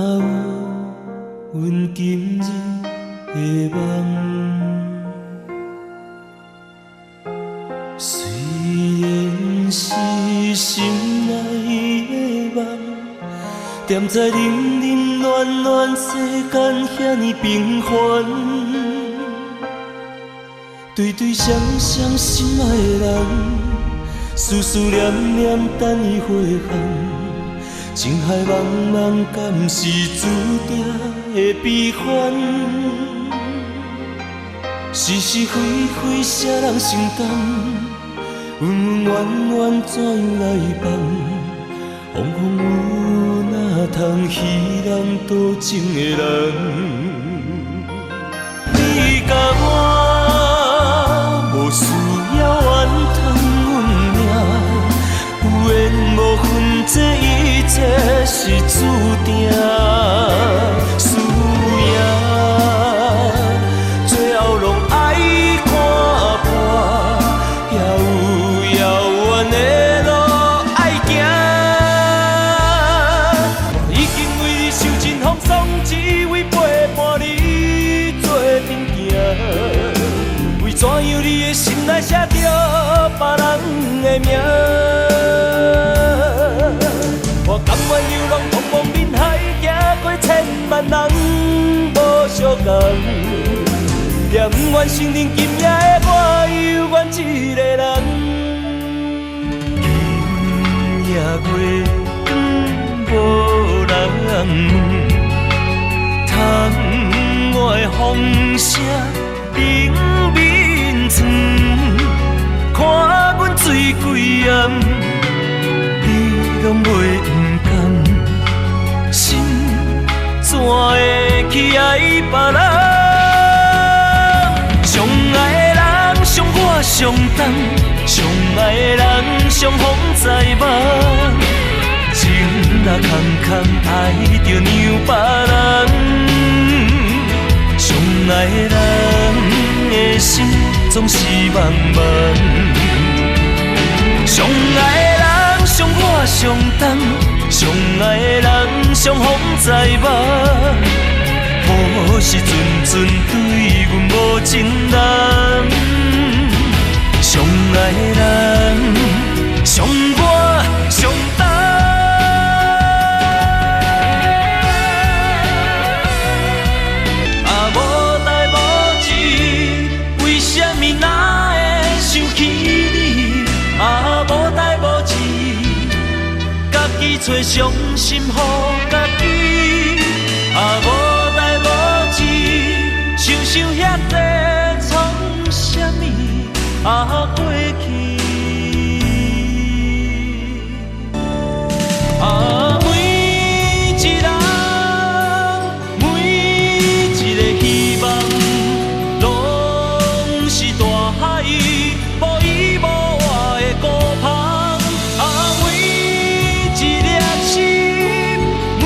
有阮今日的梦。虽然是心内的梦，踮在冷冷暖暖世间遐尼平凡，对对双双心爱的人，思思念念等伊回航。情海茫茫，敢是注定的悲欢？是是非非，啥人承担？恩恩怨怨，怎样来办？风风雨哪通稀人多情的人？你甲我无需要怨叹阮命，有缘无分，这一切是注定。输赢最后拢爱看破，遥遥远的路爱行。我已经为你受尽风霜，只为陪伴你做阵行。为怎样你的心内写着别人的名？我甘愿游浪茫茫人海，行过千万人无相共，也不愿承认今夜的我有阮一个人。今夜月光无人，窗外风声冷面床，看阮醉几暗，你拢袂不甘，心怎会去爱别人？相爱的人伤我伤重，相爱的人伤风在梦。情若空空爱着让别人，相爱的人的心总是茫茫。相爱的人伤我伤重，相爱的人伤风在梦。无时阵阵对阮无情人，相爱的人伤我伤重。啊，无代无志，为什么哪会想起你？啊，无代无志，家己找伤心予家己。啊，无代无志，想想遐多创啥物啊过去。啊，每一人，每一个希望，拢是大海无依无我的孤帆。啊，每一粒心，每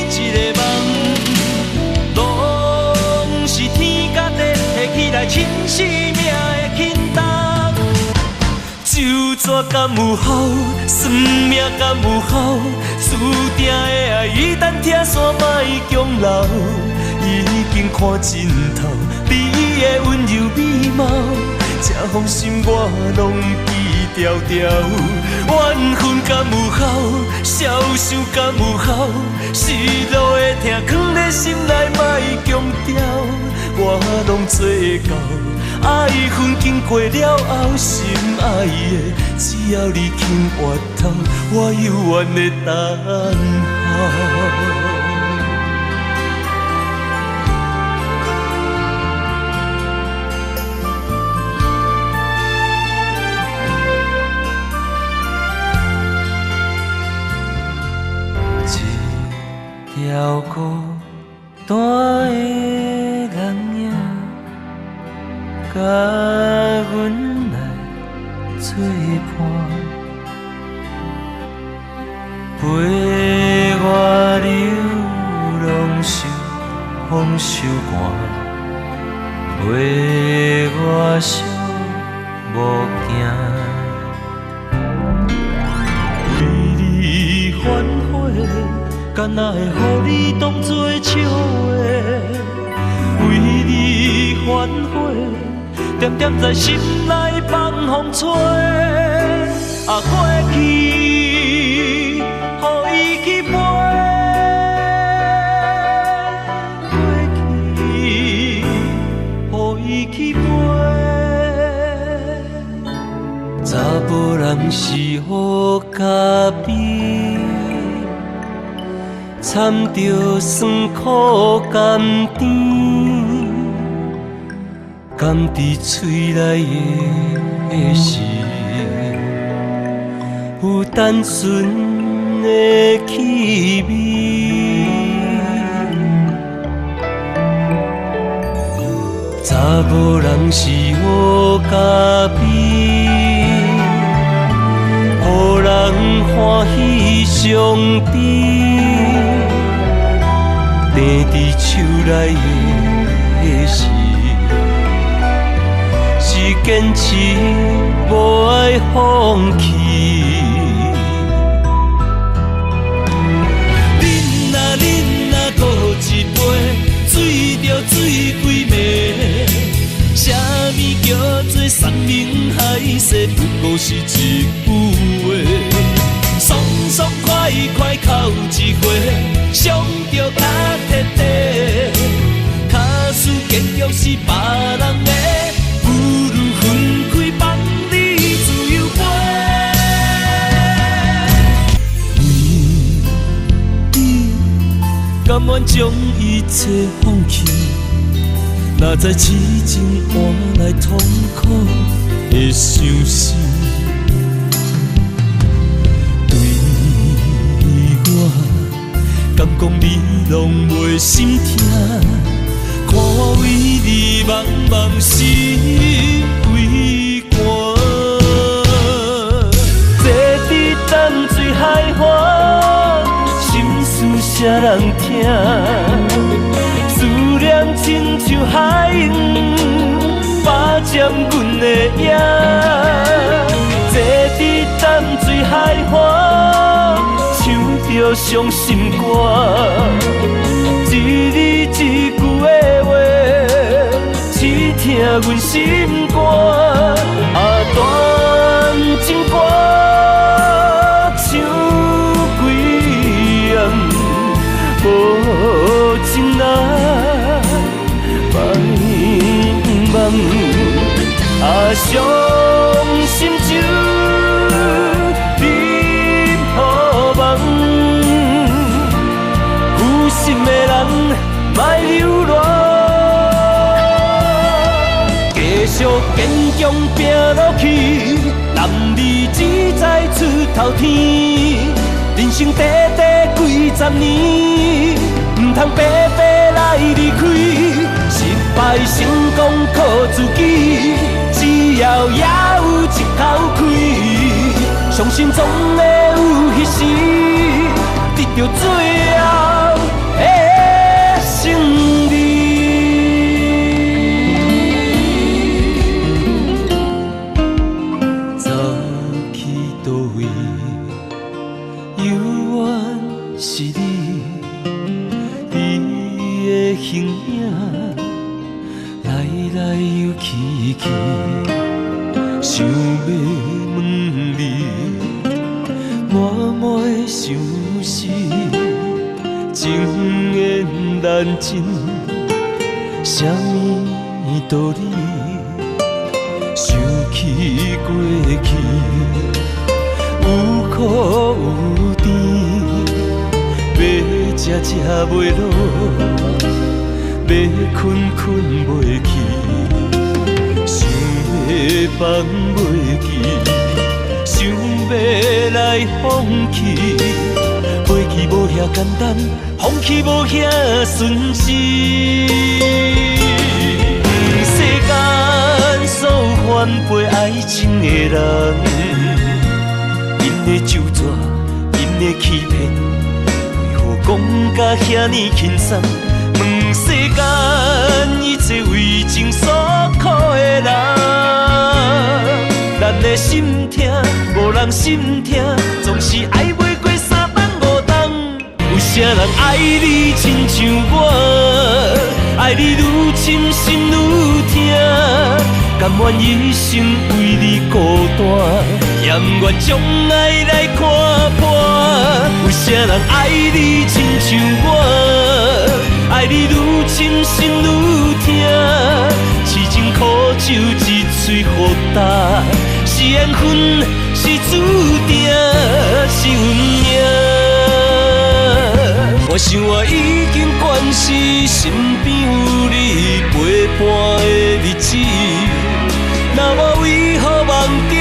一个梦，拢是天甲地提起来亲生命的轻重。就怎敢有效？算命敢有效？注定的爱一旦听线莫强留，已经看尽头你的温柔美貌，这封心我拢记条条。怨恨敢有效？消受敢有效？失落的疼藏在心内莫强调，我拢做到。爱恨经过了后，心爱的只要你肯回头，我犹原会等候。一条孤单的人影，甲阮来作伴，陪我流浪受风受寒，陪我伤无惊，为你反悔。敢若会予你当作笑话，为你反悔，点点在心内放风吹。啊，过去，予伊去飞，过去，予伊去飞。查某人是予家己，掺着酸苦甘甜，甘伫嘴内的是有单纯的气味。查某人是予家己，予人欢喜上甜，挃伫手内的是坚持，无爱放弃。恁啊，搁一杯，醉着醉几暝。啥物叫做山盟海誓，不过是一句话。爽爽快快哭一回，伤着脚摕地。卡斯结局是别人的。甘愿将一切放弃，哪知痴情换来痛苦的伤心。对我，敢讲你拢袂心痛，看我为你茫茫心为寒，坐伫淡水海岸。谁人听？思念亲像海涌，霸占阮的影。坐伫淡水海岸，唱着伤心歌，一字一句的话，刺痛阮心肝。啊，断情歌唱几暗。无情啊，茫茫啊，伤心酒饮好梦，有心的人莫流浪，继续坚强拼落去，男儿志在出头天。人生短短几十年，唔通白白来离开。失败成功靠自己，只要也有一口气。相信总会有迄时，得到最后的胜利。走去倒位？是你，你的形影来来又去去，想要问你，满满的相思，情缘难尽，什么道理？想起过去，有苦有甜。要吃吃袂落，要困困袂去，想要放袂记，想要来放弃。飞机无遐简单，放弃无遐顺势。世间所有反背爱情的人，因的纠缠，因的欺骗。讲甲遐尼轻松，问世间一切为情所苦的人，咱的心痛，无人心痛，总是爱袂过3顿5顿。为什啥人爱你亲像我，爱你愈深心愈痛，甘愿一生为你孤单，也不愿将爱来看破。有啥人爱你亲像我，爱你愈深心愈痛，痴情苦酒一嘴好干，是缘分，是注定，是运命。我想我已经惯死，身边有你陪伴的日子，那么为何梦中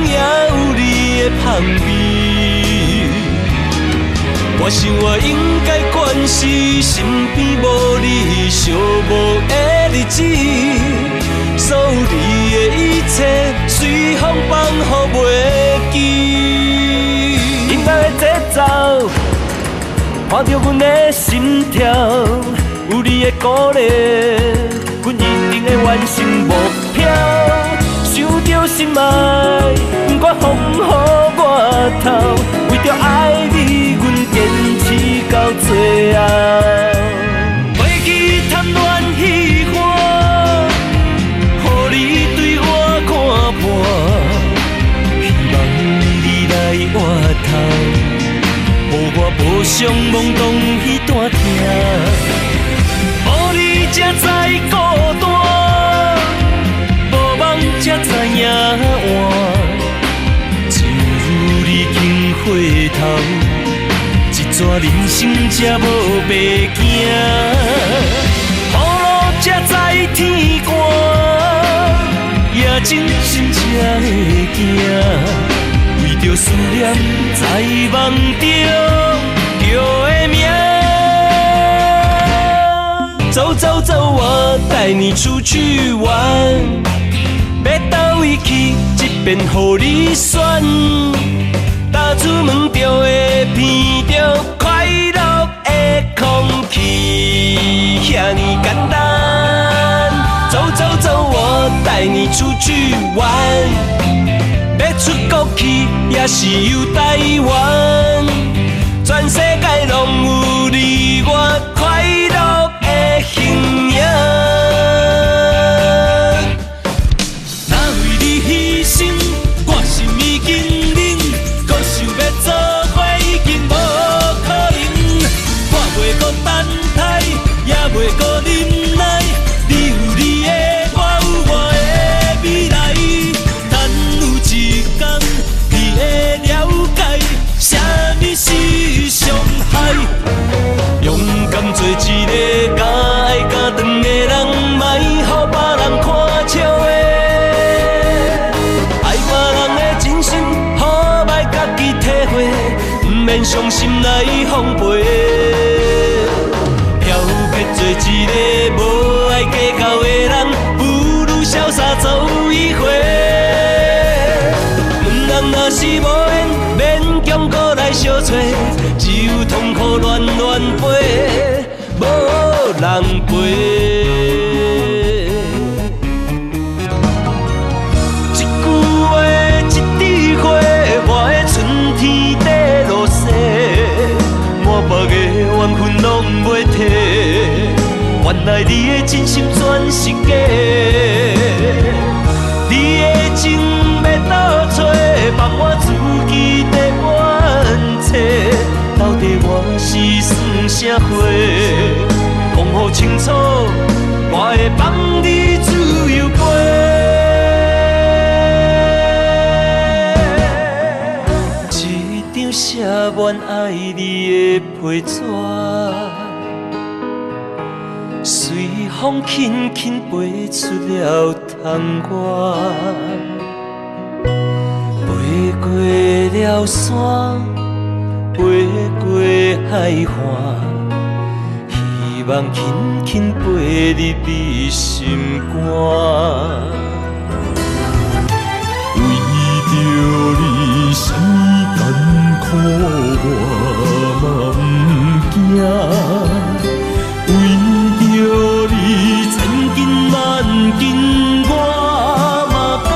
也有你的香味？我想我应该惯死，身边无你寂寞的日子，所有你的一切随风放予袂记。音乐的节奏，看着阮的心跳，有你的鼓励，阮一定会完成目标。想着心爱，不管风雨我头，为着爱你，阮坚持到最后。袂去贪恋虚幻，予你对我看破，希望你来活头。我无想懵懂彼段痛，无你才知孤单，无梦才知影换。就如你经回头，一逝人生才无白行。雨露才知天寒，也真心才会行。为着思念，在梦中叫的名。走走走，我带你出去玩。要到位去，一遍予你选。踏出门就会闻到快乐的空气，遐尼简单。走走走，我带你出去玩。要出国去，也是游台湾，全世界拢有你我快乐的形影。若为你牺牲，我心已经冷，搁想要做伙已经无可能。我袂搁等待，也袂搁忍耐，你有你的，我有我的未来。你会了解啥物是伤害，勇敢做一个敢爱敢长的人，莫予别人看笑的。爱别人的真心，予莫家己体会，不免伤心来奉陪。漂泊做一个无爱计较的人，不如潇洒走一回。若是无缘，勉强搁来相找，只有痛苦乱乱飞，无人陪。一句话，一枝花，我的春天在落雪，满目的缘分拢袂褪，原来你的真心全是假，你的情要倒找。放我自己在冤切，到底我是算啥货？讲好清楚，我会放你自由飞。一张写满爱你的批纸，随风轻轻飞出了窗外。飞过了山，飞过海岸，希望轻轻飞入你心肝。为着你谁艰苦我嘛不惊，为着你千金万金我嘛敢。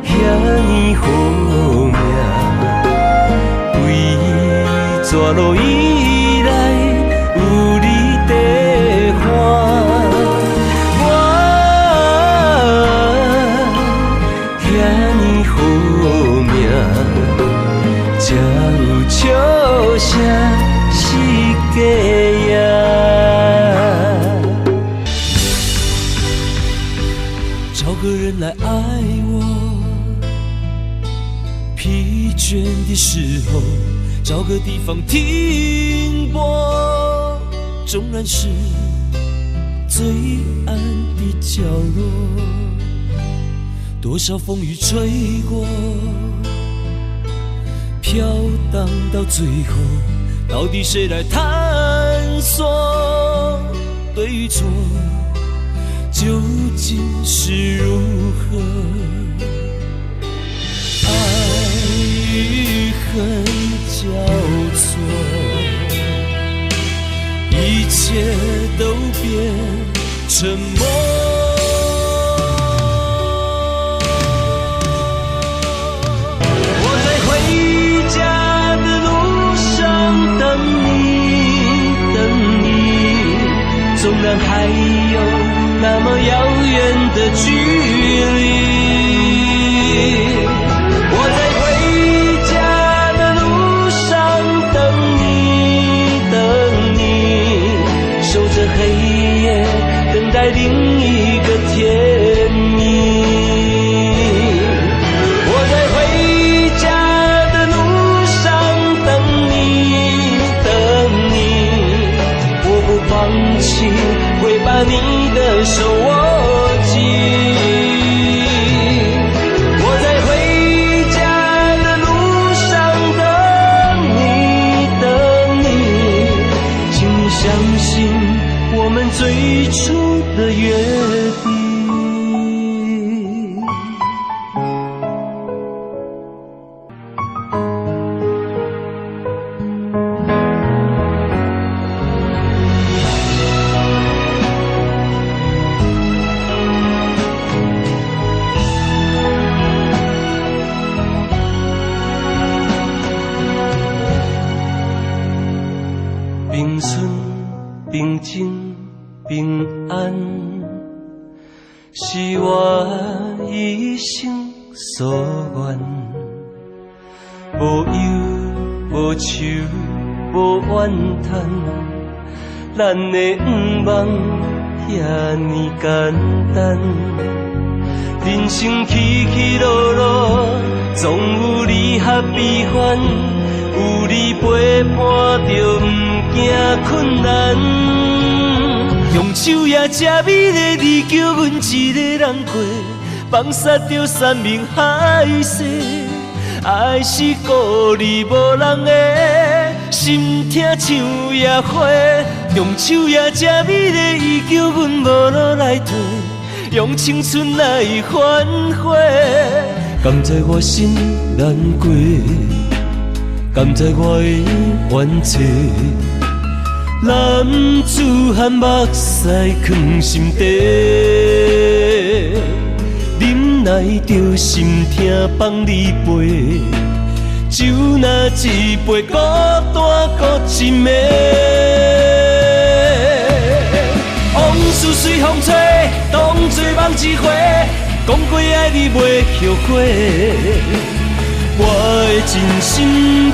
遐尼好。蛇路以来有你在看。才有笑声是假呀。找个人来爱我，疲倦的时候找个地方停泊，纵然是最暗的角落，多少风雨吹过，飘荡到最后，到底谁来探索对与错，究竟是如何？爱与恨交错，一切都变沉默。纵然还有那么遥远的距离，我在回家的路上等你，等你，守着黑夜，等待另一个天明。我在回家的路上等你，等你，我不放弃，会把你的手握紧。我在回家的路上等你，等你，请你相信我们最初的约定。平顺、平静、平安，是我一生所愿。无忧、无愁、无怨叹，咱的愿望遐尼简单。人生起起落落，总有离合悲欢，有你陪伴着不惊困难。用手也这美丽，你叫阮一个人过，放杀着山盟海誓。爱是孤立无人的，心痛像野花。用手也这美丽，伊叫阮无路来退，用青春来反悔。甘在我心难过，甘在我的冤切，男子汉目屎藏心底，忍耐着心痛放你飞，酒若一杯孤单孤一暝。往事随风吹，当作梦一回，讲过爱你袂后悔。我的真心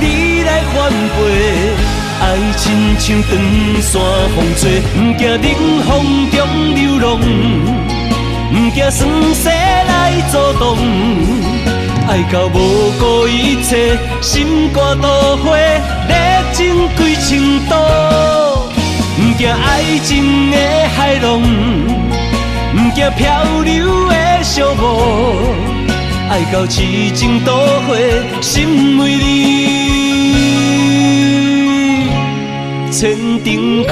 你来反背，爱亲像长线风吹，不惊冷风中流浪，不惊酸涩来阻挡。爱到无顾一切，心肝都火，热情开情途，不惊爱情的海浪，不惊漂流的寂寞。爱到痴情都火，心为你千顶苦。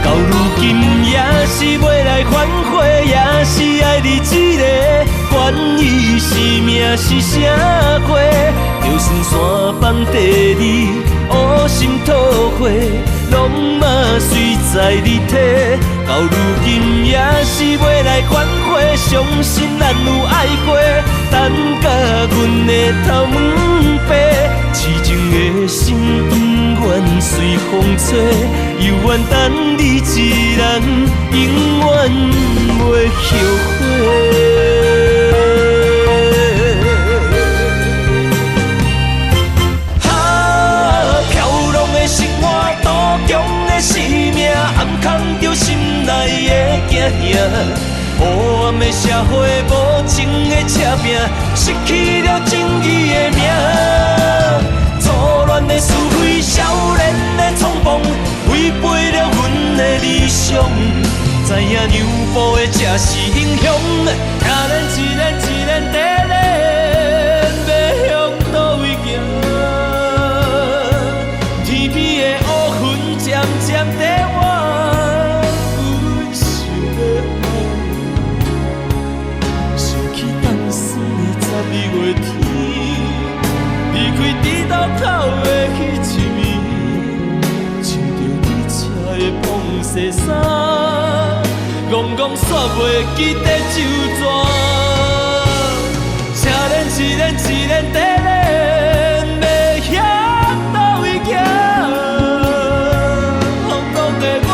到如今也是袂来反悔，也是爱你一个，管伊是命是啥货，就算山崩地裂，乌心吐血，拢嘛随在你体。到如今也是袂来反悔，相信咱有爱过，等甲阮的头毛白，痴情的风吹，犹原等你一人，永远袂后悔。飘浪的生活，渡强的生命，暗藏着心内的惊吓。黑暗的社会，无情的赤拼，失去了正义的名。错乱的是非，少年的冲动，违背了阮的理想。知影让步的才是英雄，听咱一人一人在练，要向倒位行？天边的乌云渐渐在我。12月天，离开猪头口的彼一暝，穿着你车的风雪衫，戆戆煞袂记得酒泉。请咱一人一人在练，要向倒位行？风浪的我，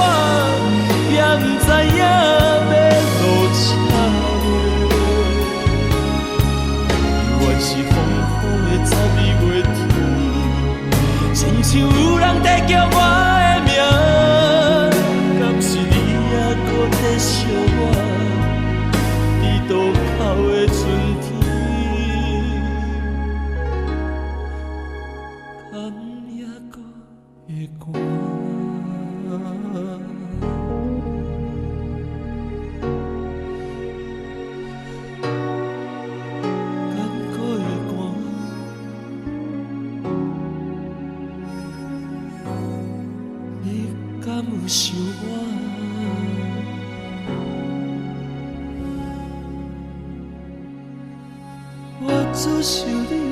也不知影要落车。是风雨的12月天，亲像有人在叫我的名，敢是你还搁在想我？猪肚口的春天，敢还搁会寒？敢有想我只想你。